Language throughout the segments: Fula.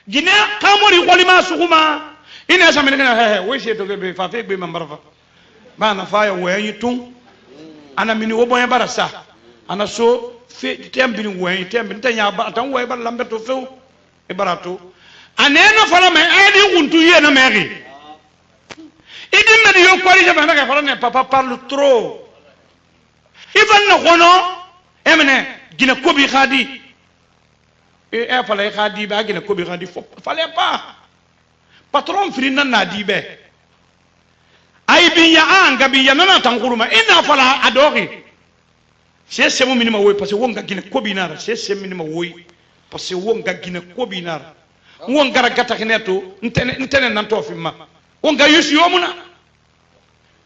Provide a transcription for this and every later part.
gine kamori kolima suguma ina sa menena he we she to be fa fe be mambarfa bana fa ya we tun ana mini wo boy barasa ana so fe tembini we tembini tanya ba tan we bar lambe to fe e barato anena fala me edi untu ye na meri idi me yo kwari je bana ka fala ne papa parle trop ivan na kono emene gina kobi khadi e fala khadi ba gina kobi khadi fallait pas patron frina na dibe ay binya anga binya nana tankuruma ina fala adori c'est semu minima woy parce que wonga gina kobi nara c'est semu minima woy parce que wonga gina kobi nara wonga ragata kineto ntene nan to fimma wonga yusi yomuna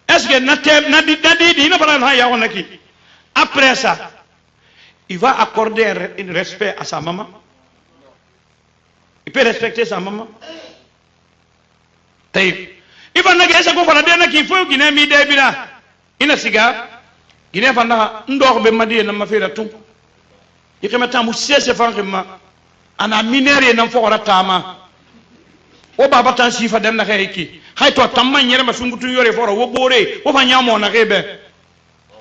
est-ce que na di na fala na ya wonaki après ça il va accorder un respect à sa maman. Il peut respecter sa maman. Taïb. Il va n'a pas qu'on fasse qu'il faut qu'il ait mis des bilas. Il a cigare. Il a fait un ndor be madi na mafela tout. Il que maintenant monsieur se fait vraiment. Ana minéré na fora tama. O baba tan sifa dem na kayki. Hay to tamma nyere masungutu yore fora wo bore wo fa nyamo na kebe.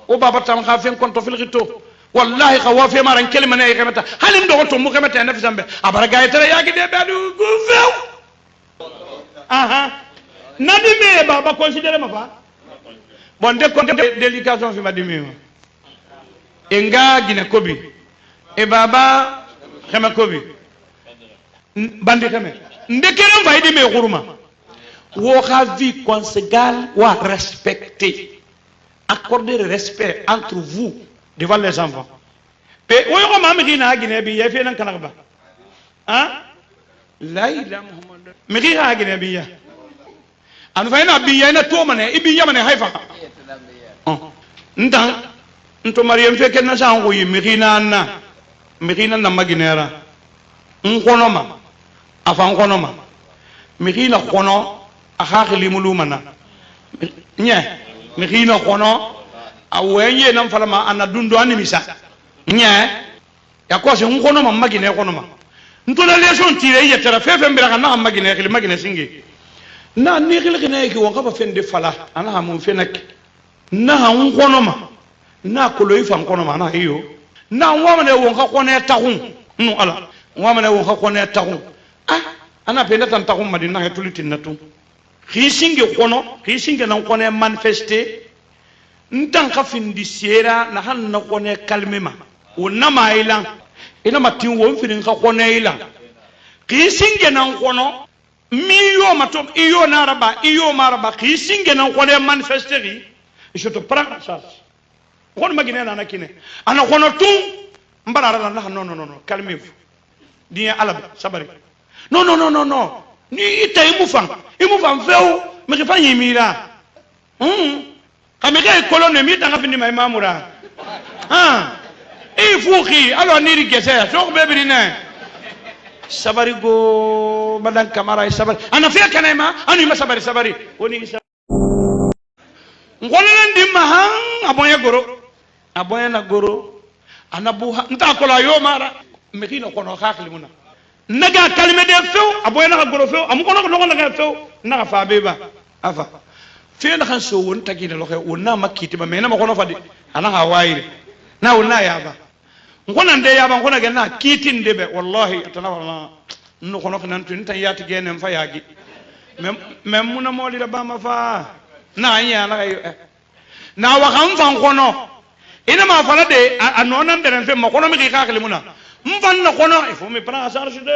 O baba tam khafen konto fil rito. والله خوافي ما ران كلمه ني خمتا هل ندو تو مو خمتا نفس امبه ابر غاي ترى ياغي دي بادو غوفو اها نادي مي بابا كونسيدير ما فا بون دي كونت ديليكاسيون في ماديمي انغا غينا كوبي اي بابا خما كوبي باندي خمه ndekere faydi me khuruma wo kha vie conjugale wa respecter accorder le respect entre vous devant les enfants. Et où est-ce que maman qui n'a pas bien fait dans Canada? Hein? La ilaha Muhammad. Mais qui a bien bien? En fait, na bien na tout mané, et bien mané haifa. Ndang, nto Mariam fait qu'elle n'a pas envoyé Mirina na maginera. Nkonoma, afa nkonoma. Mirina kono, akakili mulumana. Nye, Mirina kono. Awenye na mfalama anadundo animisa nya ya kwa se ngono mamma gine kono ma ntona leson tire ya tara fefe mbira kana magine khili magine singi na ni khili khina ki wonga ba fende fala ana ha mun fenak na ha ngono ma na ko loyi fa ngono ma na hiyo na wama ne wonga ko ne taxun nu ala wama ne wonga ko ne taxun ah ana penda tan taxun madina he tulitin na tu khisingi kono khisingi na ko ne manifester ntan ka findi sera na han na kone kalmema wonna mailan ina matin won firin ka kone ilan kisinge nan kono miyo matom iyo naraba iyo maraba kisinge nan kone manifesteri je te prends en charge kon magine na nakine ana kono tun mbarara na non calmez-vous dia alab sabari non ni ita imufan feu me ke fanyi mira kamika kolone mi tanga findi mai mamura e fuki alo niri gese so be birine sabari go badan kamara sabari ana fiya kanema anu ma sabari woni isa ngolen di mahan aboya na goro anabu nta kola yo mara mekino kono khakli muna naga kalime de few aboya na goro few am kono na few na fa beba afa fe na kan so won tagi na loxe wonna makiti ba mena ma kono fadi ana hawaii na wonna yaba ngona nde yaba ngona gena kitin debe wallahi atana no kono kan tun tan yati gene fa yagi mem muna moli da ba ma fa na anya na kayo na wa kan fan kono ina ma fala de anonan de fe ma kono mi ka khali muna mvan na kono il faut me prendre en charge de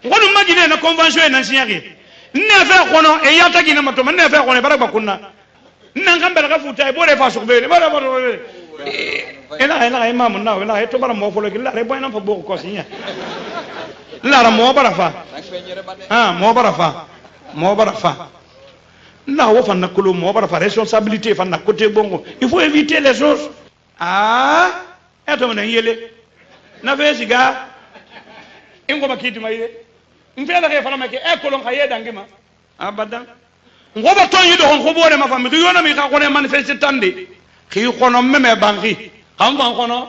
ngono magine na convention na sinyaki ne fe kono e yata gina mato man ne fe kono baraka kunna nan kan baraka futa e bore fa so be bara ela imam na ela to bara mo folo ki la re boyna fa boko ko sinya la ra mo bara fa mo bara fa na wo fa na kulu mo bara fa responsabilité fa na côté bongo il faut éviter les choses eto na yele na fe siga ingo makiti maye mfela ke fala make e kolon khaye dangima abadan ngoba to yido hon ko bore ma fami yona mi ka ko ne manifester tande khi kono meme bangi ham ban kono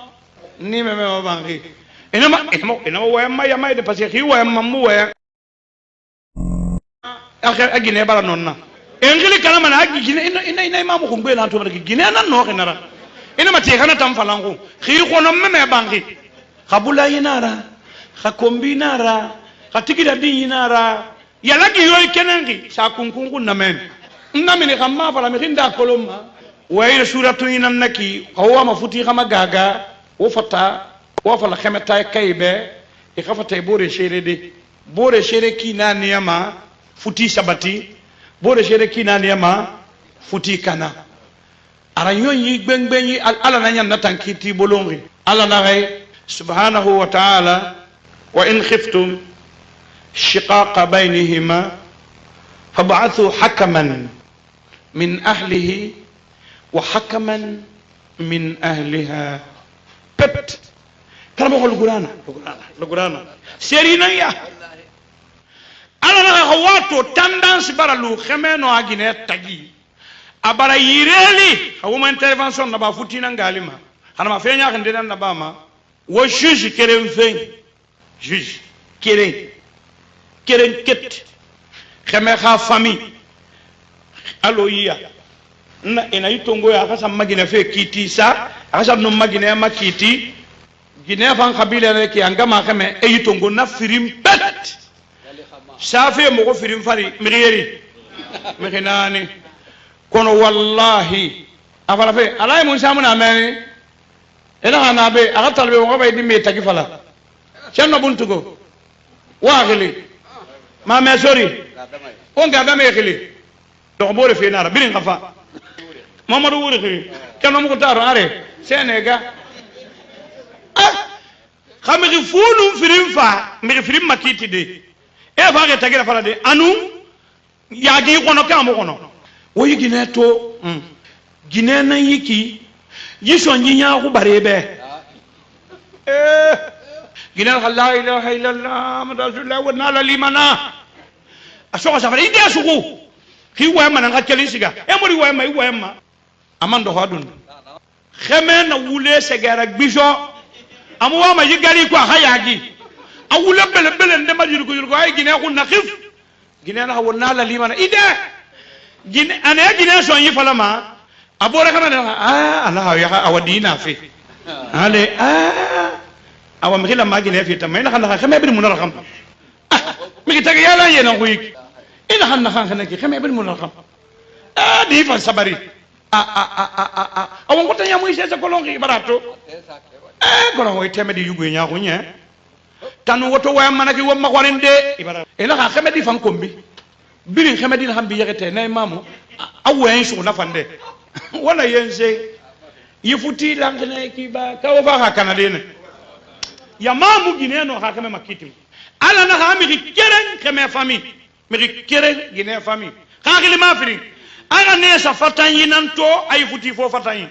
ni meme bangi ina ma wo ma ya mai de parce que khi wo ma mu wo a Guinée bara nonna engili kana mana agi Guinée ina imamu kumbe na to bara Guinée nan no kenara ina mate kana tam falangu khi khono meme bangi khabula yinara khakombinara khatikira din yinara yalagi yoy kenangi sa kunkungu namen namini khamma fala mi khinda koloma wayre suratu inannaki hawa mafuti kama gaga wo fata wo fala khameta kaybe e khafata bore shere de bore shere kina niyama futi sabati bore shere kina niyama futi kana ara yoyi gbengbenyi ala na nyam tankiti bolongi ala na ray subhanahu wa ta'ala wa in khiftum shiqaqa baynihima fab'athu hakaman min ahlihi wa hakaman min ahliha pet kala mo lugurana serina ya ala na hawato tendance baralu khemeno agine tagi abara yireli hawuma intervention na ba futina ngalima hana ma fenya kan dedan na ba ma wo juge keren fen juge keren ket kheme kha famille alo iya na ina yitongo ya kasa magina fe kiti sa kasa no magina ma kiti gine fan kabila ne ki angama khame e yitongo na firim pet safe mo ko firim fari mirieri mekinani kono wallahi afala fe alay mun samuna meni ena hana be aga talbe mo bay dimbe tagi fala cenno buntugo wa gili ma me sori on ga dame gili do bore fe nara birin khafa mamadou wuri khiri kanu ko taro are senega khamigi funu firim fa mi firim makiti de e fa ga tagira fala de anu yagi kono kamo kono woyi Guinée to Guinée na yiki yiso nyinya ku barebe Guinée la ilaha illallah muhammadu rasulullah wa nala limana asoka safari ide suku ki wa man nga kelisiga e mori wa ma amando hadun kheme na wule segara bijo amu wa ma yigali ko hayagi awule bele ndema jurgo ay Guinée ku nakif Guinée na wa nala limana ide Guinée ane Guinée so yi falama abora kama na ala ya awadina fi ale awa mkhila magine fi tamina khana khama bin munarham mi tagi yala yena nguyik ina khana khana ki khama bin munarham di fa sabari awan ko tanya muy sesa kolongi barato kono hoy temedi yugo nya ko nya tanu woto way manaki wo makorinde ibara ina khama di fan kombi birin khama di hambi yagete nay mamu awen su na fande wala yense yifuti langene kiba kawo fa kanadene ya mamu Guinée no ha kama makiti ala na ha mi keren kama famille mi keren Guinée famille ka gili ma firi aga ne sa fatan yinanto ay futi fo fatan yin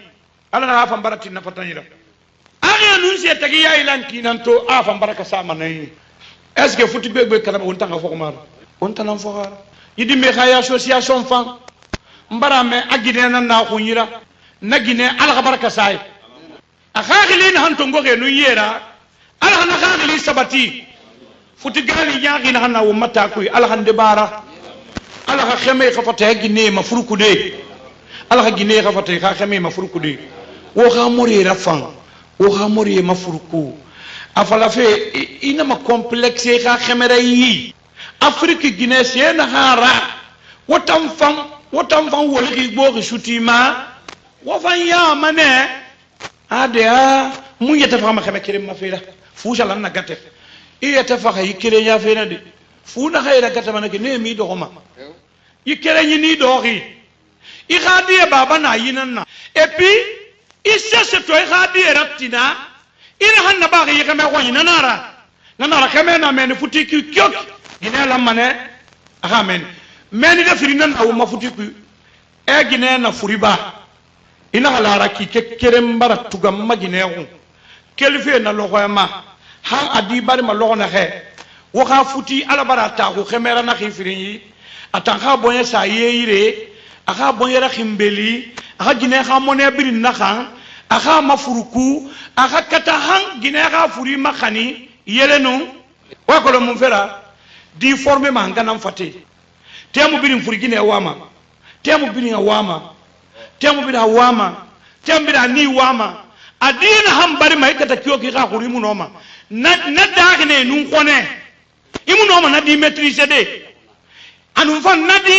ala na ha fam barati na fatan yira aga nun se tagi ya ilan kinanto a fam baraka sama nay est ce que futi begbe kala on tanga fo ko mar on tanan fo har yidi me khaya association fan mbara me agine na ko yira na Guinée ala baraka say a khagilin hanto ngoge nu yera ala hana khagili sabati futi gali yaagi na hana umata kuy ala hande bara ala ha khame khafata Guinée ma furuku de ala ha Guinée khafata kha khame ma furuku de wo kha mori rafan wo kha mori ma furuku afala fe ina ma complexe kha khame rayi Afrique Guinée c'est na hara wotam fam wolki boki sutima wo fan ya mane ade mu yata fama khame kirim ma fira fu jalan na gatte iyata fa khay kire nya fena de fu na khayra gatte manake ne mi do ma yikere ni do ri i khadi baba na yinanna et puis isse se to khadi ratina ina hanna ba ga khame ko nanara khame na men futi ki kyok ina la mane amen men da firinan awu mafuti ku e Guinée na furiba ina halara ki kerem bara tugam magine ko kelfe na loxoyama ha adi bari ma loxo na xe wo xa futi ala bara ta ko xemera na xifirini atan xa boye sa yeyire aha boye ra ximbeli aha Guinée xa mone birin na xa aha mafuruku aha kata han Guinée xa furi makani yelenu wa ko mun fera di former ma ngana fati temu birin furgine wama temu birin wama temu birin wama temu birin ni wama adina hambari mai kata kiyo ki ka kuri mu noma na dagne nun kone imu noma na di maîtriser de anu fan nadi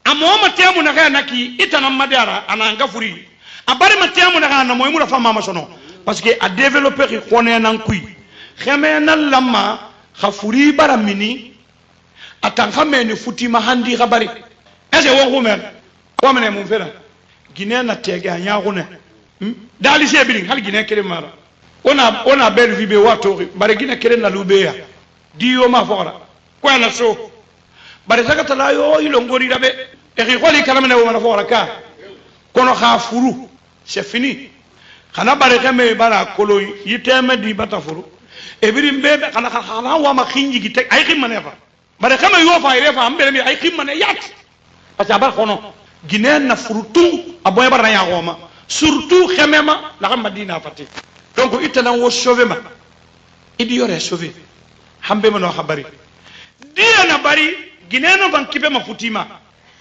amoma temu na ka naki itana madara ananga furi abari ma temu na ka na moy mu da fama masono parce que a développer ki kone nan kui xeme na lamma khafuri bara mini atan xame ni futima handi khabari ese wo xumer ko mene mum fera gine na tege anya xune dali se birin hal gine kere mara ona bel vibe wato bare gine kere na lubeya diyo ma fora ko na so bare sakata la yo ilo ngori rabe e xi xoli kalamene wo na fora ka kono khafuru c'est fini xana bare xeme bara kolo yiteme di batafuru e birin bebe xana wa ma xinji gi tek ay ximane fa bare xeme yo fa ire fa ambere mi ay ximane yat parce que bar xono ginen na furutu aboy bar na ya xoma surtout xemema la xam madina fati donc itana wo sauver ma idi yore sauver hambe ma no xabari dia na bari gineno ban kibe ma futima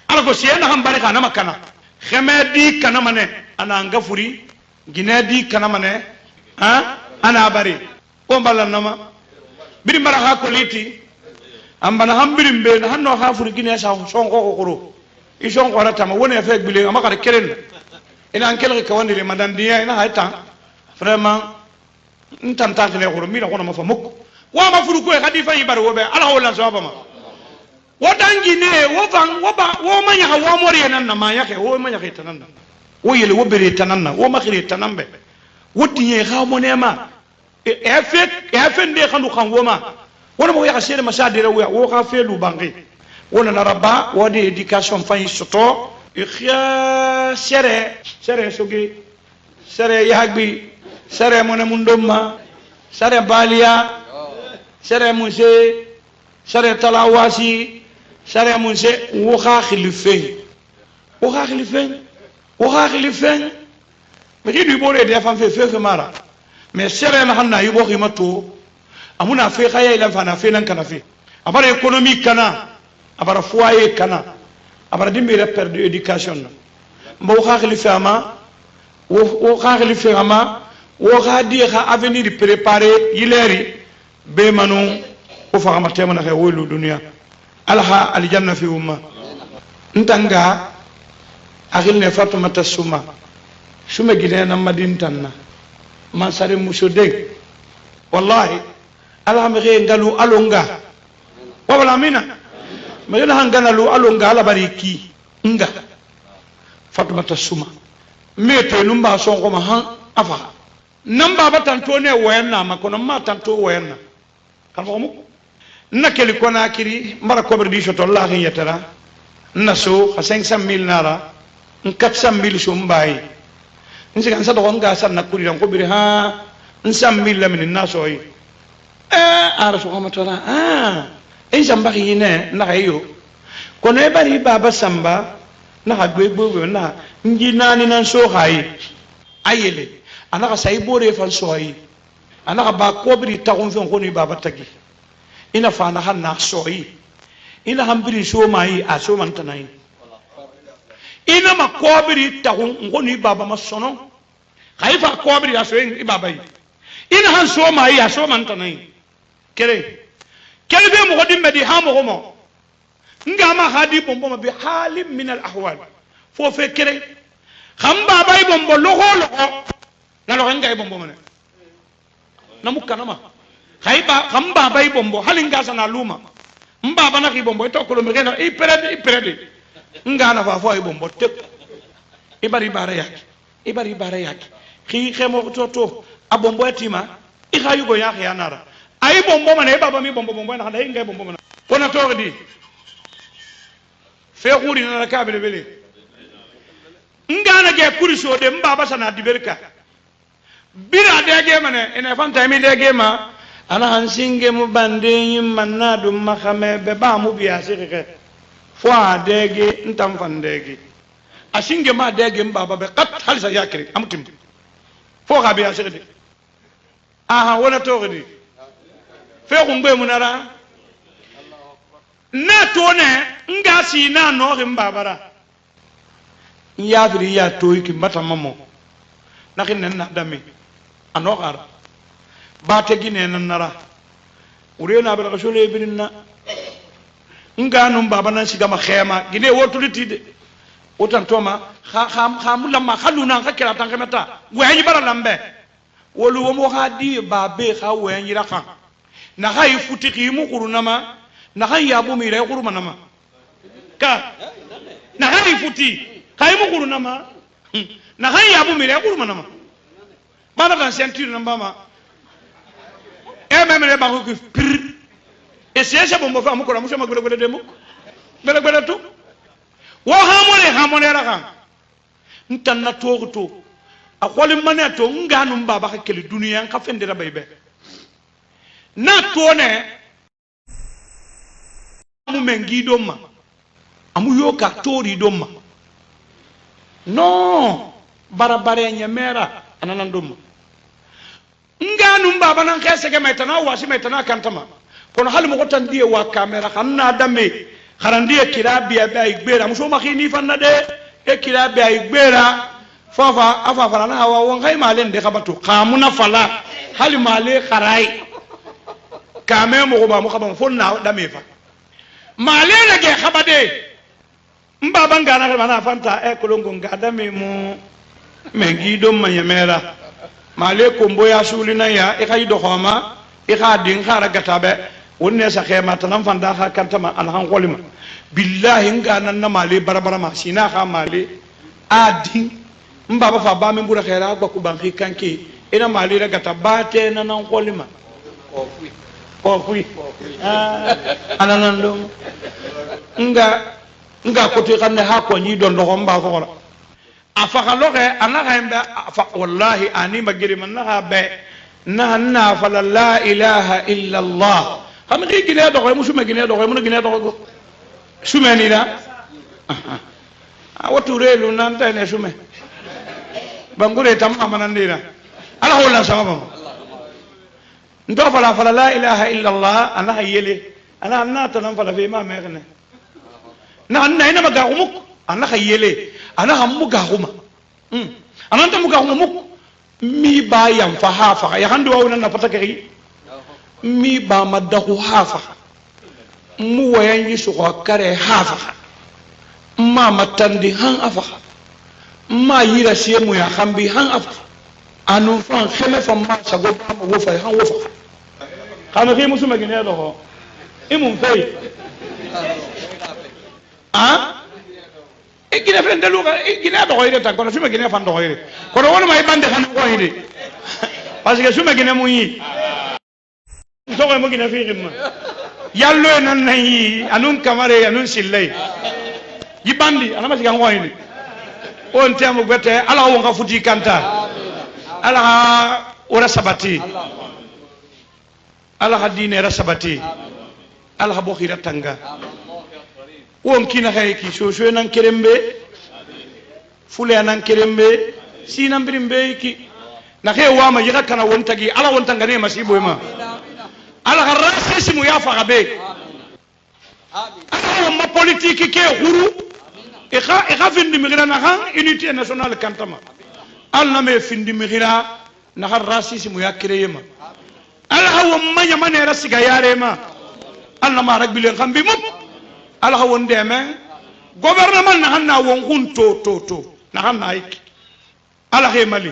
ala ko siena xam bari kana makana xeme di kana mane ana ngafuri gine di kana mane ha ana bari o mbala nama biri mara ha ko liti ambana hambirim be na hanno ha furi gine sa sonko ko koro i sonko rata ma woni fe gbile ma kare keren ina an kelke ka wandi le madan dia ina hayta vraiment ntanta kene koro mi na kono ma fa mukko wa ma furu ko e kadi fa yibar wo be ala wala so ba ma wodangi ne wo van wo ba wo manya ha wo mori nan na ma yake wo manya ke tanan wo yele wo bere tanan na wo makhire tanan be wodi ye ha mo ne ma e fe nde khanu khan wo ma wona mo yaka sere masadira wo ka fe lu bangi wona na rabba wodi education fa soto e khia sere sogi sere yagbi sere mo ne mundoma sere balia sere muse sere talawasi sare munse wo kha khilifen me di bore de fam fe mara mais sere na hanna yibo khimato amuna fe khaya ila fana fe nan kana fe abara économie kana abara foyer kana abara dimbe repère de éducation mbo kha khilifama wo kha khilifama wo kha di kha avenir préparer yileri be manu ko fa ma tema na khay wolu dunya alha aljanna fi umma ntanga akil ne fatumata suma gilena madin tanna man sare muso de wallahi ala me re ngalu alonga wala mina me yana hanganalu alonga ala bariki nga fatumata suma mete numba son ko ma han afa namba batanto ne wayanna makono ma tanto wayanna kan ko mu nakeli kona kiri mbara kober di shoto Allah hin yatara naso 500,000 nara 400,000 sumbai nsiga nsa dogon ga san nakuri ran ko biri ha 100,000 la min naso yi ara so ma tara en jamba yine na kayo kono e bari baba samba na ha gbegbo na njina ni nan so hayi ayele anaka sai bore fan so hayi anaka ba kobri tagon fen ko ni baba tagi ina fana hanna soyi ina hambiri so mai a so man tanai ina ma kobiri tagun ngoni baba masono khaifa kobiri aso in baba yi ina han so mai a so man tanai kere be mo godim be di ha mo gomo ngama hadi bombo ma bi halim min al ahwal fo fe kere kham baba yi bombo loho na lo ngay bombo mane namukana ma khaiba khamba bay bombo halinga sana luma mbaba na ki bombo to ko lo mena iperede ngana fa fo ay bombo tek ibari bare yaki khi khemo to abombo etima i khayu go yak yanara ay bombo man e baba mi bombo na hay ngay bombo man kona to di fe khuri na kabele bele ngana ge kuriso de mbaba sana diberka bira dege mane ene fanta mi dege ma ana hansinge mu bande manna dum makhame be ba mu biya sirike fo dege ntam fandege asinge ma dege mbaba be qat halisa yakri amtim fo ga biya sirike aha wala togdi fe ko ngbe munara na to ne nga sina no babara ya biri ya toyi ki mata mamo na kin nan dami anogar ba te gine nan nara ure na bar rasule birinna nga num baba nan shiga ma khema gine wotuliti de otan toma khamula ma khaluna khakira tan kemata wayi bara lambe wolu wo mo hadi babe kha wayi rakha na hay futi khimu qurunama na hay yabu mi ray qurunama ka na hay futi khaymu qurunama na hay yabu mi ray qurunama baba kan ceinture namba ma e memre ba ko pir e siège bombo fa mu ko mu sama gole demu gole tu wo hamone raka ntanna to a kholi mane to nganu baba ka kele duniya ka fendira baybe na to ne mu mengi domma amu yoka tori domma no barabare nyamera ananan domma nganu baba nan khese ke metana wasi metana kantama kono hal mo tan die wa camera xamna dame xarandi e kirabi ay gbera muso ma xini fanna de e kirabi ay gbera fafa afa fara na wa won kay malen de xabatu xamuna fala hal male kharai kame mo ba mo xabam fonna dame fa male la ge xabade mbaba ngana bana fanta e kolongo ngadame mo mengi do manyamera male kombo ya sulina ya e kay do xoma e xa din xara gatabe wonne sa khema tan fanda ha kantama an han kolima billahi ngana na male barabara ma sina ha male adi mbaba fa ba men bura khaira ba ku ban kanki ina male daga tabate na nan kolima o fui ananan dum nga ko te xamne ha ko ni don do mba ko ora afa khaloge anaga mba afa wallahi ani magiri man na be na fala la ilaha illa allah xam ngi gine do xoy musuma gine do xoy mu gine do go sumeni la watu relu nan tay ne sume bangure tam amanandira ala wala sababa ndo fala la ilaha illa allah ana yele ana nata nan fala fi ma megne na ina maga humuk ana yele ana hammu ga huma ana ta muga humuk mi ba yam fa hafa ya hando wa na patakari mi ba madahu hafa mu wayan yi su ko kare hafa ma matandi han afa ma yira sie mu ya khambi han afa anu fan kheme fa ma sago ba mo fa han wo fa kana fi musuma gine do ho imun fay e gine fen de luga e gine do hoyre tan kono suma gine fan do hoyre kono wona may bande han ko hinde parce que suma gine mu yi so ko mo gine fi rimma yallo nan nayi anun kamare anun sillay yi bandi ana ma sigan ko hinde on temu bete ala won ka futi kanta ala ora sabati ala hadine rasabati ala bo khira tanga won kina hayki so nan kerembe fule nan kerembe sinan birimbe ki na khe wa ma yiga kana won tagi ala won tanga ne masibo ma ala harase simu ya fagabe ala ma politique ke huru e kha findi migira na ha unité nationale kantama alla me findi migira na harase simu ya kireyema ala hawa manya mane rasiga yare ma alla ma ragbilen khambi mum ala ha won deme gouvernement na hanna won hun to na hanna ik ala he mali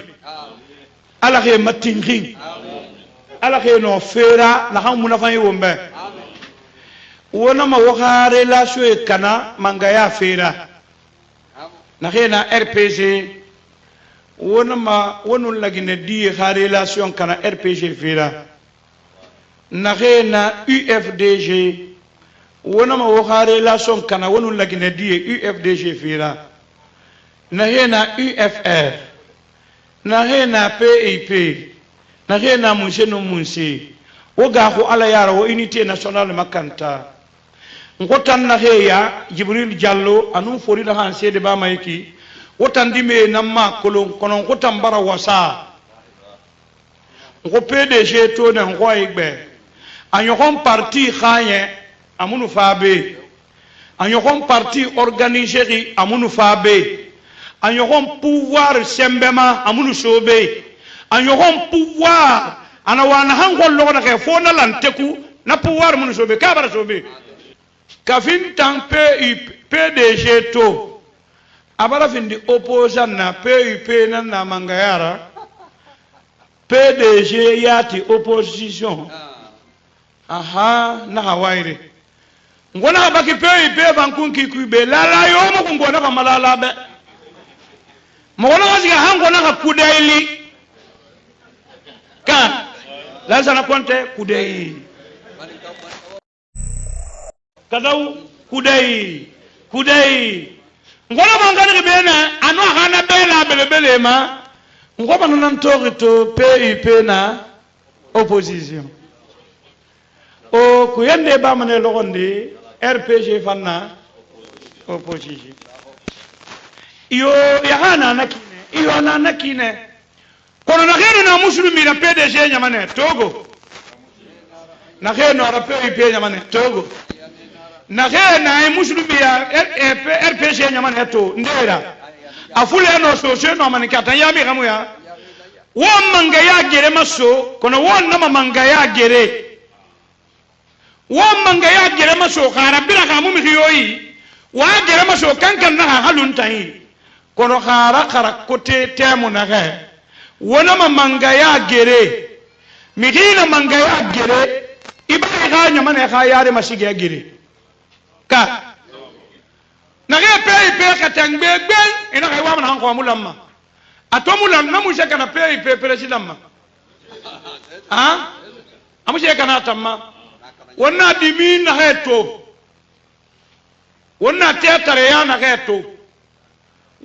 ala he matingin ala he no fera na han muna fay wombe wona ma waxa relation e kana mangaya fera na he na RPG wona ma wonun lagine di ha relation kana RPG fera na he na UFDG wona ma waxa relation kana wonu lagine die UFDG fira na hena UFR na hena PIP na hena munshenu munsi woga ko ala yara wo unité nationale makanta ngotan na heya Jibril Diallo anu fori da han sede ba mayki wotan dime namma kolon konon ngotan bara wasa ngo PDG to na ngo igbe anyo kon parti khanye amunu fabe anyokon parti organisé ri amunu fabe anyokon pouvoir sembema amunu sobe anyokon pouvoir ana wana hankol logo na ke fona lanteku na pouvoir munu sobe ka bara sobe kafin tan PDG to abara findi opposant na PUP na mangayara PDG yati opposition aha na hawaire ngona baki PUP bankunki kube lala yomo kungona kama lala be mwana waziga hango na kudaili ka lazana konte kudai kadau kudai ngona mangana bena ano hana bela belebele ma ngoba nan torito PUP na opposition o kuyende ba mane logondi RPG fanna opposition iyo yahana nakine iyo na nakine kono na gero na muslimi na PDG nyamane Togo na gero na PUP nyamane Togo na gero na muslimi ya RPG nyamane to ndera afule no so no manikata yami kamu ya won manga ya gere maso kono won na manga ya gere won manga ya gere maso kharabira kamu mi yoyi wa gere maso kankan na halun tayi kono khara kote temu na ga wona manga ya gere midina manga ya gere ibai ga nyamane kha yare masige ya gere ka na ga PUP katangbe gben ina ga wa na ko mulamma atomulam na mushe kana PUP president ma ha amushe kana tamma wonna dimi na heto wonna teatare ya na heto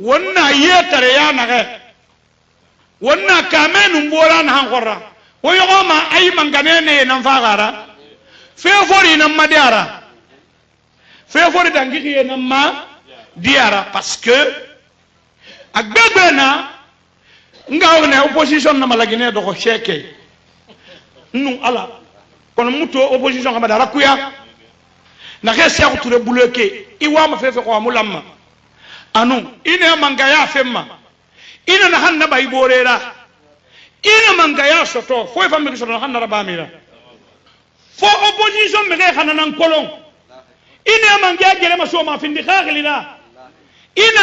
wonna yetare ya na he wonna kamenu mbora na hankora woyo ma ay mangane ne nan fagara fevori na madiara fevori dangi na ma diara parce que agbebena nga ne opposition na malagine do ko cheke nu ala kono muto opposition ka badara kuya na ke Cheikh Touré bloqué iwa ma fefe ko amulamma anu ina mangaya femma ina na hanna bay borera ina mangaya soto fo fa mi soto hanna rabamira fo opposition me ke hanana kolon ina mangaya gere ma so ma findi khaglina ina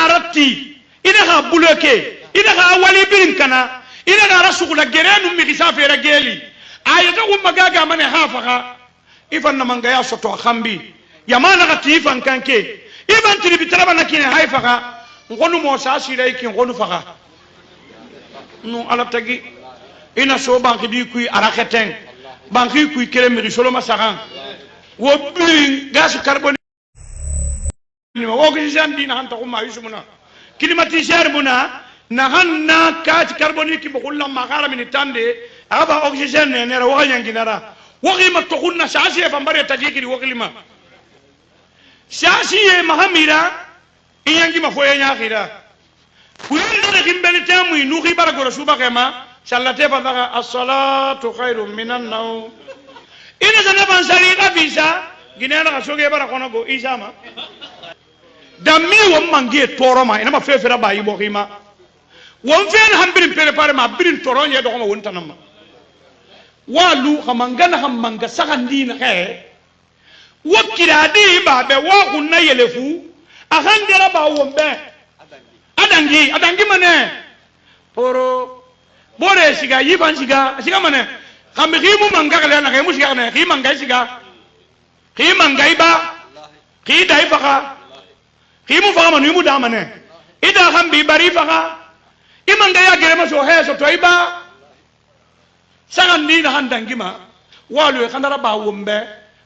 aratti ina ha bloqué ina ha wali birin kana ina ga rasugula gerenu mi kisafera geli ayata umma gaga mane hafaka ifan na mangaya soto khambi yamana ka tifan kanke iban tiri bitaraba na kine haifaka ngonu mo sa sire ki ngonu faka no ala tagi ina so banki di kuy araketen banki kuy kere mi solo masaran wo bi gas carbone ni wo ko jandi na hanta ko ma yusumuna climatiseur muna na hanna ka carbonique bo kullu magara min tande aba oxygène ne nera wa yanginara wa qima to kunna sasi fa mbare tajikiri wa klima sasi e mahamira iyangi mafoya nyakhira kuyenda ne kimbele tamu inu khibara go rasuba kema sallate fa daga as-salatu khairum minan nawm ina sana ban sari ka visa ginena ka soge bara kono go isama dammi wo mangi toroma ina ma fefera bayi bo khima won fen hambirin prepare ma birin toron ye do ko won tanama walu khamangana hamanga sakandina he wakira di ba be wa kunna yelefu ahandera ba wombe adangi mane poro bore siga yiban siga mane khambi khimu manga kala na khimu siga na khimu manga siga khimu manga iba khi dai faka khimu faka manu mu da mane ida khambi bari faka imanga ya gere maso he so toiba sagandi na handangima walu khandara ba wombe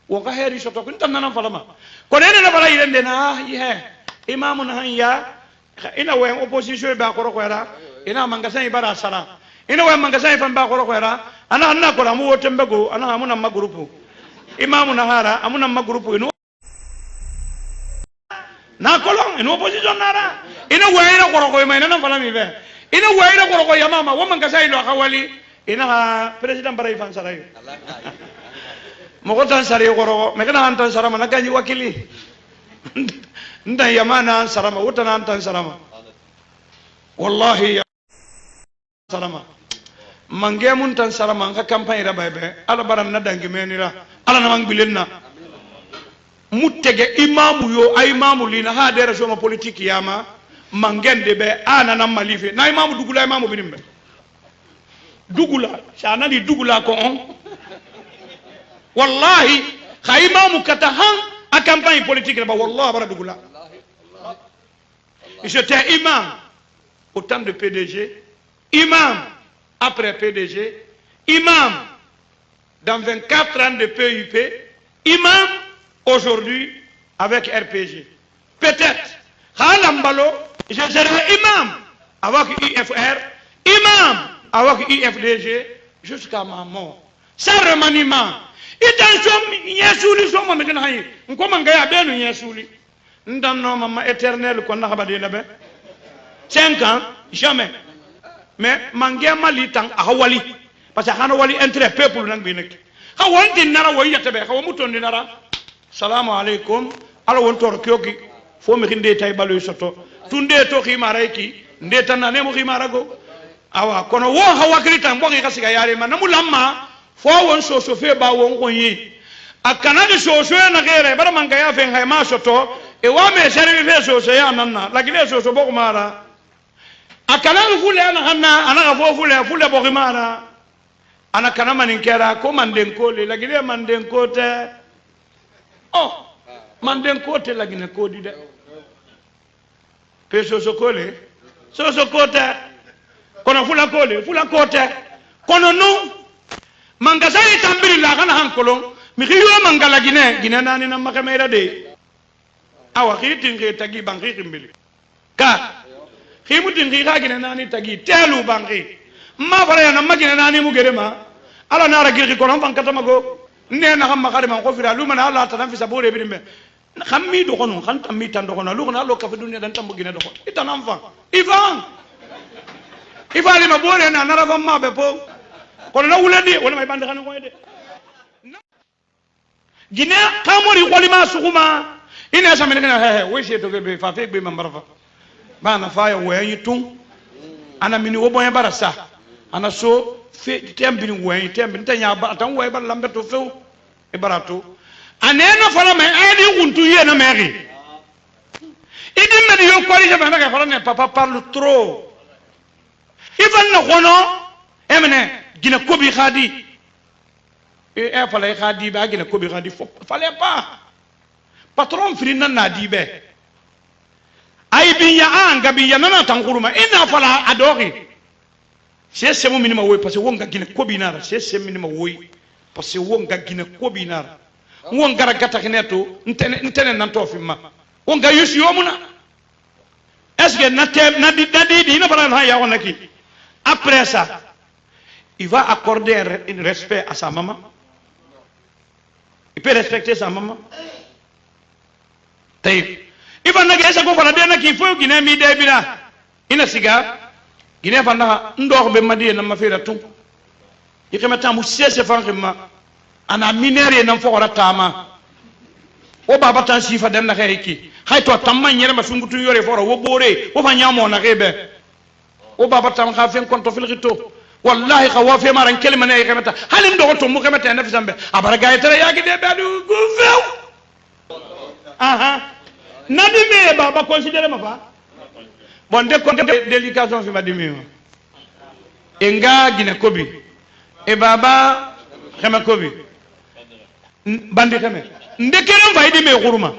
wo ka heri so to kun tan nan falama ko ne na bala yende na ye imamu na hanya ina we opposition ba ko era ina manga sai bara sara ina we manga sai fan ba ko era ana anna ko lamu wotembe go ana amuna ma grupu imamu na hara amuna ma grupu ino na kolon ino opposition nara ina we ina ko mai nan falami be ina we ina ko yamama wo manga sai lo khawali ina president bara ifan sarayo mo ko tan sare ko me kana han tan sara mana kanyi wakili ndan yamana sarama wutana antan sarama wallahi sarama mange mun tan sarama ka campagne rabaybe ala baram na dangi menira ala na mangbilenna muttege imamu yo ay imamu lina ha dere soma politique yama mangende be ana na malife na imamu dugula imamu binimbe dugula shana di dugula ko on wallahi kha imamu katahan a campagne politique ba wallahi bara dugula j'étais imam au temps de PDG imam après PDG imam dans 24 ans de PUP imam aujourd'hui avec RPG peut-être Khalambalo je serai imam avec IFR imam avec IFDG jusqu'à ma mort sans remaniement itan yesuli so mo megen hayi ko man gaya benu yesuli ndan no mama éternel ko na habade na be 5 ans jamais mais mangé mali tan ahwali parce que hana wali intérêt peuple nang bi nek ha wonti nara wo yete be ha muton di nara salamu alaikum ala won tor kyoki fo mi khinde tay balu soto tunde to khimara ki nde tan na mo khimara go awa kono wo ha wakri tan bo ki kasiga yare man namu lamma fo won so so fe ba won ko yi akana de so so na gere bara man ga ya fen hay ma soto e wa me sere fe so so ya nanna la gile so so bo mara akana fule ana hanna ana ga fo fule bo mara ana kana manin kera ko manden ko le la gile manden ko te oh manden ko te la gine ko di de pe so so ko le so so ko te kono fula ko te kono no mangasa itambiri la kana hankolon mi khiyo mangala gine nani na makamera de awa khitin ke tagi bangi khimbili ka khimutin khiga gine nani tagi telu bangi ma fara na magine nani mu gerema ala nara girgi kono fankata mago ne na hamma khari man ko fira lu man ala tan fi sabore bi dimbe khammi do kono khan tammi tan do kono lu kono lo ka fi dunya dan tambu gine do kono itanam fa ifali mabore na nara famma be po kono na wulandi wala may bande xana ko de gine kamori kolima suguma ina samene kana he we se to be fa fe be mambarfa bana fa ya we tun ana mini wo boy barasa ana so fe tembi ni we tembi tanya ba tan we bar lambe to fe e barato anena fala me adi untu ye na meri idi me yo kori je bana ka fala ne papa parle trop ifan na kono emene gina kobi khadi e fallait khadi ba gina kobi khadi fallait pas patron frina na dibe ay biya anga biya nana tankuruma ina fala adori c'est mon minima woy parce que wonga gina kobi nara c'est minima woy parce que wonga gina kobi nara wonga ragata kineto ntene nan to fimma wonga yusi yomuna est-ce que na di na fala ha ya wonaki après ça il va accorder un respect à sa maman. Il peut respecter sa maman. Il va nagé sa ko fala dena ki fo gine mi de bina ina siga gine fanda ndor be madi na mafira tum yikema tamu sese fankima ana minere na fo ora tama o baba tan sifa den na xeyki hay to tamma nyere ma sungutu yore fo wo bore wo fa nyamo na xebe o baba tam xa fen konto fil xito wallahi khawafi maran kelma ne yekemata halim do to mu kemata na fisambe abara gaay tere yaagi de badu gu few aha nadi me baba considérer ma fa bon de ko délication fi madimi enga gine kobi e baba khama kobi bandi khame ndekere faydi me khuruma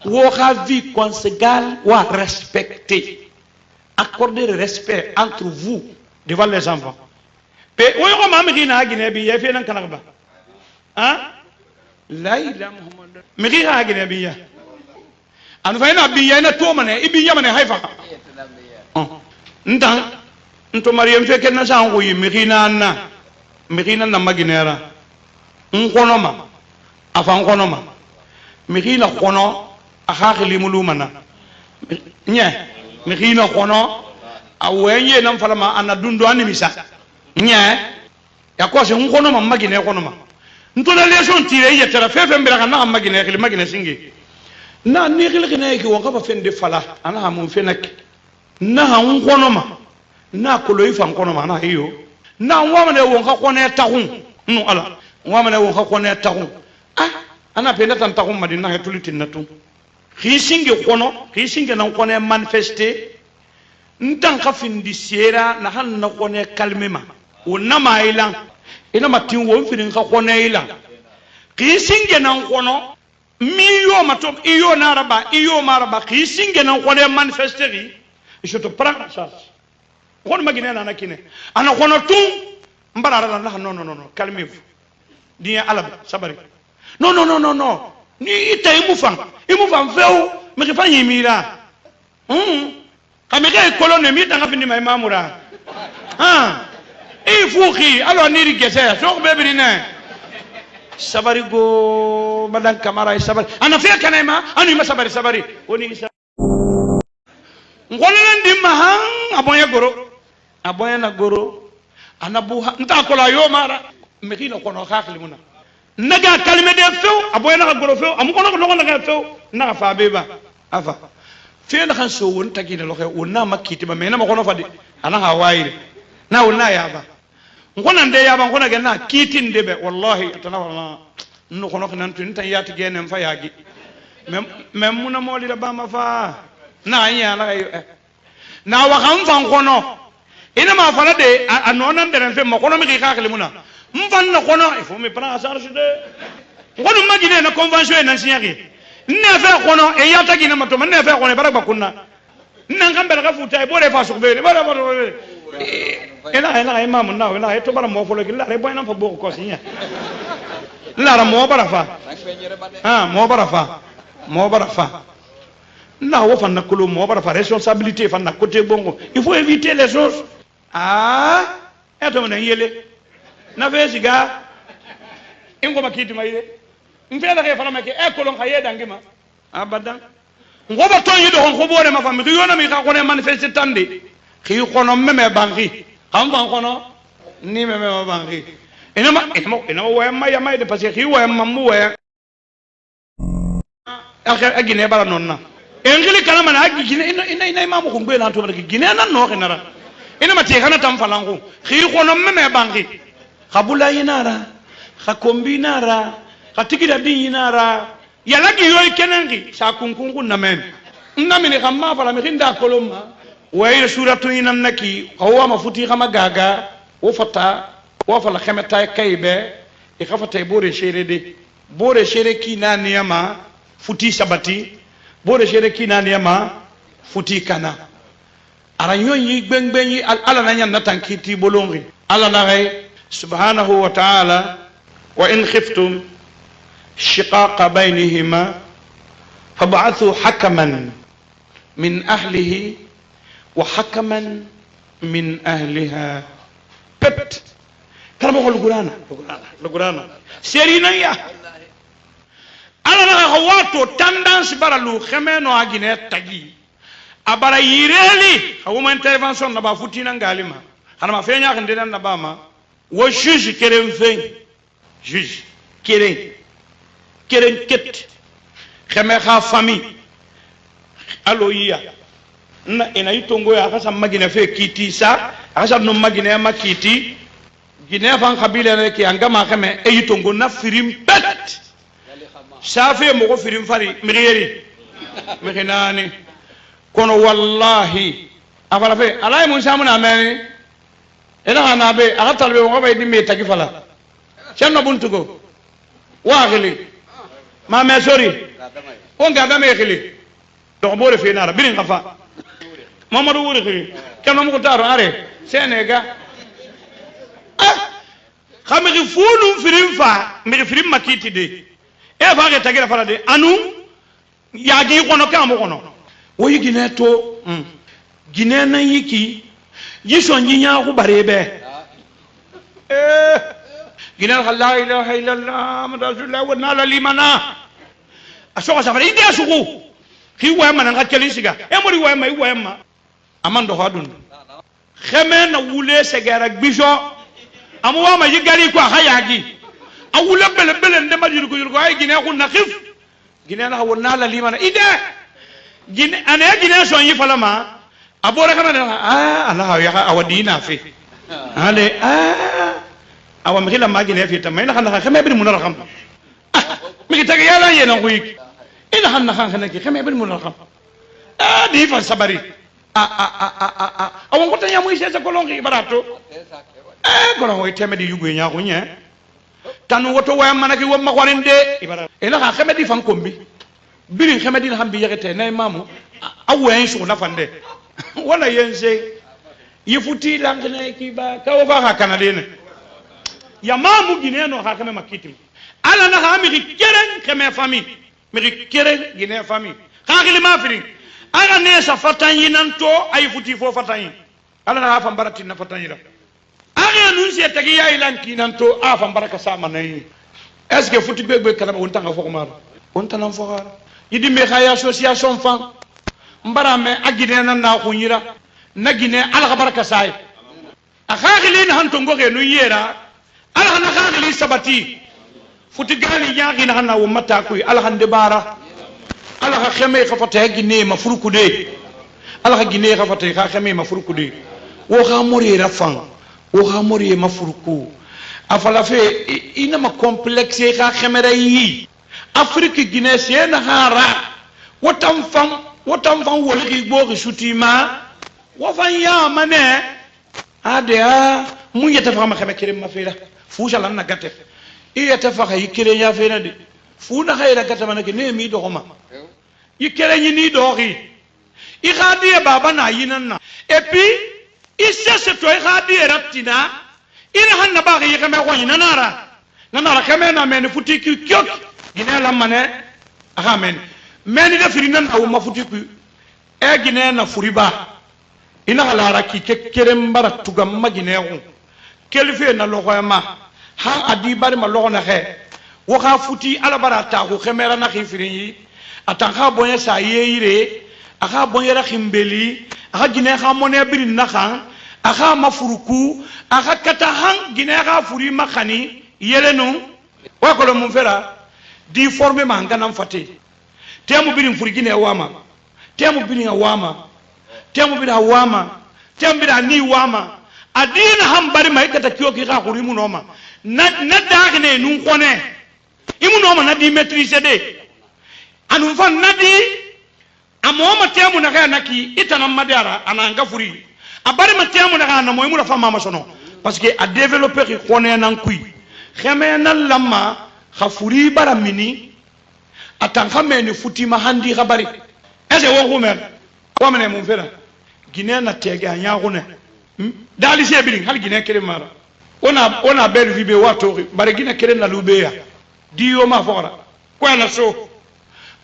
wo kha vie conjugale wa respecter accorder le respect entre vous devant les enfants. Pe oyo ko mami kina agine bi ya fe nan kana ba. Hein? La ilaha muhammad. Mi ki agine bi ya. Anu fa ina bi ya na to mane ibi ya mane haifa. Ndan nto Mariam fe ken na sa ngo yi mi kina na maginera. Nkono ma. Afa nkono ma. Mi kina kono akhakhi mulumana. Nye mi kina kono awenye na mfalama ana dundo animisa nya ya ko se ngono ma magine kono ma ntola leson tire yetera fefe mbira kana magine khili magine singi na ni gilgina ki wonka ba fende fala ana ha mun fenak na ha un kono ma na kolo ifan kono ma na hiyo na wa mane wonka kone tagun no ala wa mane wonka kone tagun ah ana penda tan tagun madina he tulitin natu khisinge kono khisinge nan kone manifester ntan ka findi sera na han na kone kalmema wonna ma ilan ina matin won firin ka kone ilan khisinge nan kono miyo matom iyo maraba khisinge nan kone manifester je te prends en charge kon magine na nakine ana kono tun mbarara la non calmez-vous dia alab sabari non ni ita imufan feu me ke fanyi mira kamega kolone mi tanga findi mai mamura fuki alors ni rigese so be birina sabari go madan kamara sabari ana fe kanema anu ma sabari woni isa ngolalen dimma han aboya na goro anabuha nta kola yo mara me kino kono khakli muna naga kalme de few aboya na goro few am kono no naga few na fa beba afa fe na kan so won tagi de loxe wonna makiti ba me na ma kono fadi ana ha wayire na wonna ya ba ngona nde ya ba ngona ge na kitin de be wallahi tanawala no kono kan tun tan yati gene fa yagi mem muna moli da ba ma fa na anya na na wa kan fan kono ina ma fala de anonan de ren fe ma kono mi ka khali muna mfan na kono il faut me prendre en charge de ngono magine na convention na sinyaki ne fe kono e yata gina mato ne fe kono baraka kunna nan kan baraka futa e bore fa sukbe bore ela imam na ela to bara mo folo gilla re boy na fa boko ko sinya la ra mo bara fa mo bara fa na wo fa na kulu mo bara fa responsabilité fa na côté bongo il faut éviter les choses eto na yele na vesiga ingo makiti maile mfela ke fala make kolon khaye dangima abadan ngoba to yido ko bore ma fami yona mi ka ko ne manifester tande khi kono meme bangi xam ban kono ni meme ma bangi ina wa ma ya mai de parce que khi wa ma mu wa agine bara nonna engili kana mana agi gine ina imamu ko ngbe na to barki gine nan no khinara ina mate kana tam falangu khi kono meme bangi khabula yinara khakombinara khatikira din yinara yalagi yoy kenangi sa kunkungu namen namini khamma fala mi kinda koloma way suratu inannaki hawa mafuti kama gaga wo fata wo fala khamata kaybe e khafata bore shere ki naniyama futi sabati bore shere ki naniyama futi kana aranyo yi gbengben yi ala nanya natankiti bolongi ala na سبحانه وتعالى وإن خفتم شقاق بينهما فابعثوا حكما من أهله وحكما من أهلها بت كلام القرآن سيرينا يا أنا هواتو تندانس برالو خمينو أجنة تجي أبرا يريلي هو ما intervention نبا فوتينا غالما أنا ما فيني أخندنا نبا ما wo juge keren fen juge keren ket xeme xa famille alo yiya na ina yitongo ya xasa magine fe kiti sa xasa no magine ma kiti gine fan khabila ne ki angama xeme e yitongo na firim pet sa fe mo ko firim fari mirieri mirinani kono wallahi afala fe alay mun samuna meni ina hana be aga talbe wo bay di me tagi fala cenno buntugo wa khili ma me sori on ga da me khili do bore fe nara birin khafa mamadou wuri khili kenno mo ko taro are senega khamigi funu firim fa mi firim makiti de e fa ga tagi fala de anu ya gi kono ka mo kono wo yigi neto gine na yiki yisho nyinya ku barebe gina la ilaha illallah rasulullah wa nala limana asoka safari ide asuku ki wa mana ngakeli siga e mori wa ma amando hadun kheme na wule segara bijo amu wa ma yigali ko hayagi awule bele ndema jiru ko ay gina ku nakif gine na wonna la limana ide gine ane gine so yi falama abore kana Allah ya awadina fi ale awa mkhila magine fi tamay na kana khame bin munarham mi tagi yala yena kuik ina hanna khana ki khame bin munarham di fa sabari awon ko tanya mu ise ko longi barato kono hoy temedi yugo nya ko nya tan woto way manaki wo makwarinde ibara ina ka khame di fan kombi birin khame di hambi yagete nay mamu awen su na fande wala yense yifuti langene kiba kawo ba kana dene ya mamu gineno ha kame makiti ala na ha mi keren kame fami mi keren gine fami khagili ma firi ala ne sa fatanyi nanto ay futi fo fatanyi ala na ha fam barati na fatanyi da aga nun se tagi ya ilan kinanto a fam baraka sama nay est ce que futi begbe kana on tanga fo mar on tanan fo har yidi me khaya association fan mbara me agine nan na khunyira nagine ala baraka sai akhagili na hanto ngoge nu yera ala na khagili sabati futi gali yaagi na hana wo mata kuy ala hande bara ala kha kheme khafata gine ma furuku de ala kha gine khafata kha kheme ma furuku de wo kha mori rafan wo kha mori ma furuku afala fe ina ma complexe kha khemera yi afrique gine se na hara wotam fam woli bo ki sutima wo fan ya mane ade mu yata fama khame kirim ma fira fu shala na gatte iyata faxa yikere ya fena de fu na khayra gata manake ne mi do xoma yikere ni doxi i khadiye baba na yinanna et puis i sese to i khadiye ratina ina hanna ba ga yikame ko nanara kame na men futi ki kyok gine la mane aha men de firinan awu ma futi ku e gine na furiba ina halara ki kerem bara tugam magine ko kelfe na lo ma han adi bari ma logona he wo kha futi ala barata ko khemera na khifiri atan kha bonye sa yeyire aka bonye ra khimbeli aka gine kha mone birin na khan aka mafuruku aka kata han gine kha furi makhani yelenu wa ko mun fera di former ma ngana fati temu birin furi gine wama temu birin wama temu birin wama temu birin ni wama adina ham bari mai kata kyoki kha khuri munoma na dagne nun kone imu no na di maîtriser de anu fan nadi amoma temu na kana ki itana madara ananga furi abari matemu na kana moy mu na fama masono parce que a développer ki kone nan kui khame nan lamma khafuri bara mini atan khame ni futi ma handi khabari ese wo ngumer ko mene mun fera gine na tege anya gune dali se birin hal gine kere mara ona bel vibe wato bare gina keren na lubeya diyo ma fora ko na so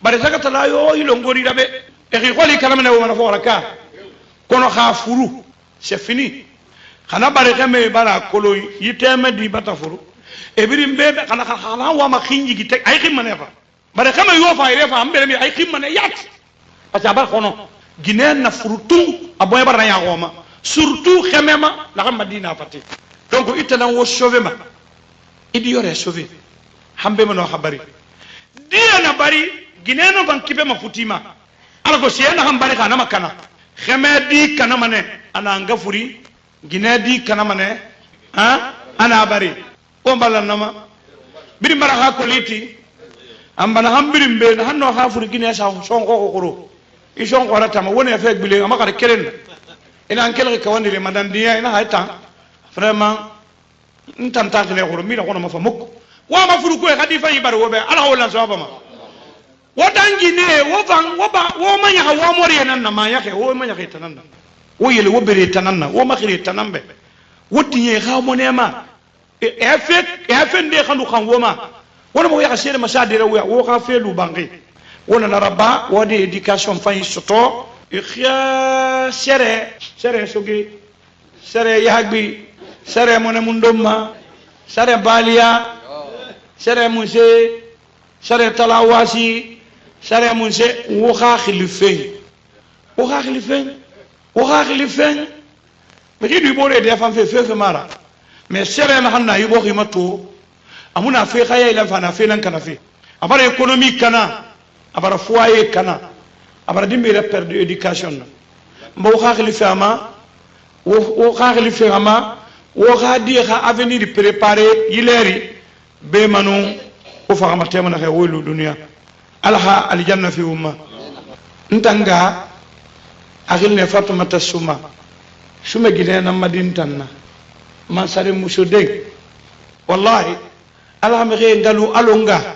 bare zakata la yo ilo ngori dabe e kholi kalama na wona fora ka kono kha furu c'est fini khana bare kame bara kolo yiteme di bata furu e birim be khana wa ma khinji gi tek ay khimane fa bare kame yo fa ire fa ambere mi ay khimane yat ata bar kono ginen na furu tu aboy bar na ya goma surtout khemema la xam madina fati donc itanan wo sauver ma idi yore sauver hambe ma no habari dia na bari gineno ban kibe ma futima ala ko siena hambari kana makana khemedi kana mane ana ngafuri ginedi kana mane ana bari o mbala nama biri mara ha ko liti ambana hambiri mbe hanno ha furi gine sa sonko ko koro i sonko rata ma woni fe bile ma ka keren ina ankel ka wandi le madan dia ina hayta vraiment ntanta kile ko mi na ko ma fa mukk wa ma furu ko e khadi fa yibar wo be ala wala sawaba ma wodangi ne wo van wo ba wo manya ha wo mori nan na ma yake wo manya ke tananda wo yele wo bere tananda wo ma khire tanambe wotinye ha mo ne ma e fe nde khanu khan wo ma wona mo yaka sere masadira wo ka fe lu bangi wona na rabba wodi education fa yi soto ikhya sere sogi sere yahbi sere mo ne mundoma sere balia sere munse sere talawasi sere munse wo kha khilifen me di bore de fan fe mara mais sere na hanna yi bo khimato amuna fe khaya ila fa na fe nan kana fe abara economique kana abara foyer kana abara dimbe perdre éducation mbo xaxli fama wo xaxli fama wo xadi xa avenir préparer yileri be manu o fama temana xe wolu dunya alha aljanna fi umma ntanga akhil ne fatumata suma gine na madin tanna man sare muso de wallahi ala me re ngalu alonga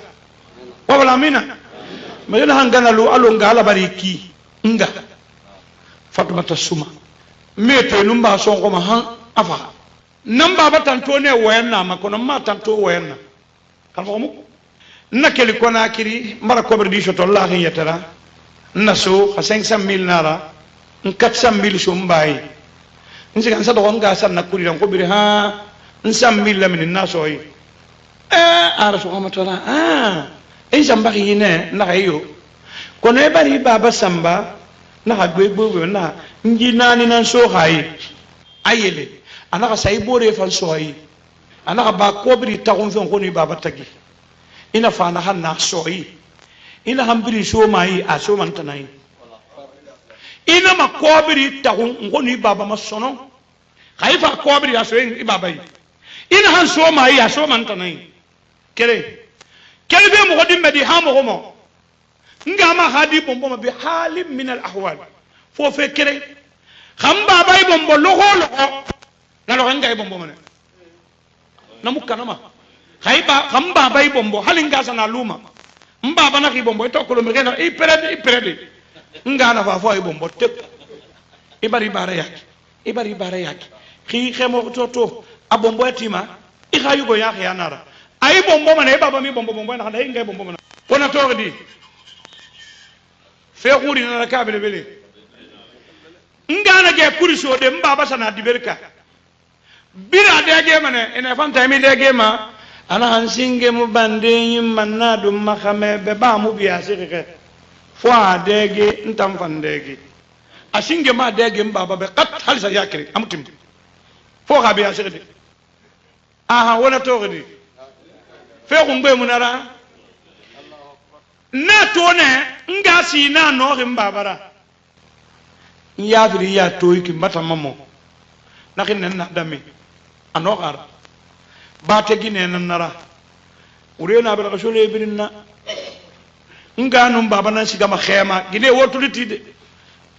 wala mina me na hanganalu alonga ala bariki nga fatumata suma mete numba songo ma han afa namba batanto ne wayanna makono ma tanto wayanna kalmo na keli kona kiri mara kobre di shoto allah yatara naso 500,000 nara 400,000 sombai nsi kan sa do nga san na kuri ran ko biri ha 100,000 la min naso yi ara so ma tola e jamba yine na ayo kono e bari baba samba na ha gbegbo na nji nani nan so hayi ayele anaka sai bore fan so hayi anaka ba ko biri ta ko fen ko ni baba tagi ina fana hanna so yi ina hambiri so mai a so man tanai ina ma kobiri ta ngoni baba masono khaifa kobiri aso yi baba yi ina han so mai a so man tanai kere be mo godim be di ha mo mo ngama hadi bombo ma bi halim min al ahwal fo fe kere kham baba yi bombo lo na lo ngai bombo mane na mukanama khaiba kham baba yi bombo halinga sana luma mbaba na ki bombo to ko lo mekena iperede ngana fa fo ay bombo tep ibari bare yaki ki khemo to abombo etima I khayu go yaki yanara ay bombo man ay baba mi bombo na day ngay bombo man wona to di fe khuri na ka bele ngana ge kuri so de mbaba sana diberka bira de ge mane ene fanta mi de ge ma ana hansinge mu bande yim manna dum makhame be ba mu biya sirike fo adege ntam fandege asinge ma dege mbaba be qat halisa yakri amutim fo ga biya sirike aha wala togdi fe ko ngbe munara na to ne ngasi na no rim babara ya biri ya toy ki mata mamo nakin na dami anokar bate gine nan nara urena bil rasul ibrinna nganum baba nan shiga ma khema gine wotuliti de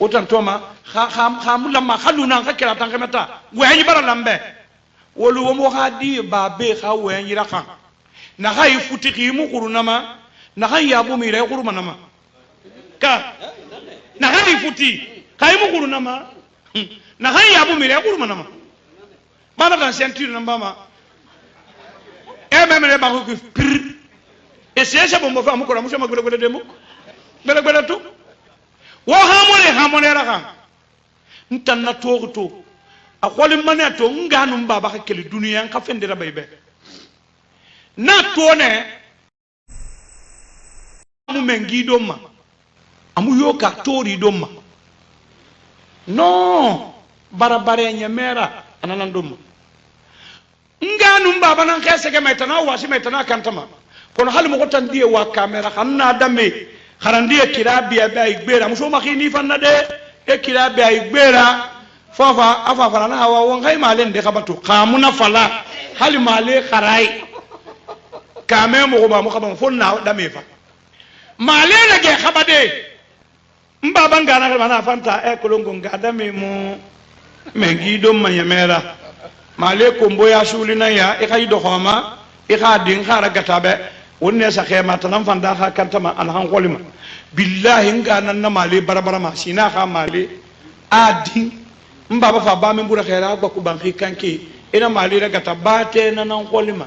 otan toma kham lamma khaluna ka kira tan kamata wayi bara lambe wolu wo mo hadi babe kha wayi raka na hay futi khimu qurunama na hay yabu mi re qurunama ka na hay futi khaymu qurunama na hay yabu mi re qurunama bana dan sentir namba ma memele ba ko pir e sese bombo fa amukora musho magole demo bele to wo hamone raka ntanna to akwali mane to nganu baba ka kele duniya ka fendira baybe na to ne mu mengi doma amu yoka tori doma no barabare nyamera ananan doma nganu baba nan khese ke metana wasi metana kantama kono hal mo gotan die wa camera xanna dame xarandie kirabiya be ay gbera muso ma khini fanna de e kirabiya ay gbera fafa afa fara na hawa won kay malen de khabatu qamuna fala hal male kharai kame mo ba mo khabam fonna dame fa male na ge khabade mbaba ngana bana fanta e kolongo ngadame mo mengi do manyamera male kombo ya sulina ya e kay do xoma e xa din xara gatabe wonne sa khema tanam fanda ha kantama an han qolima billahi ngana na male barabara ma sina kha male adi mbaba fa ba mi bura khera ba ku ban kanki ina male gata bate na nan qolima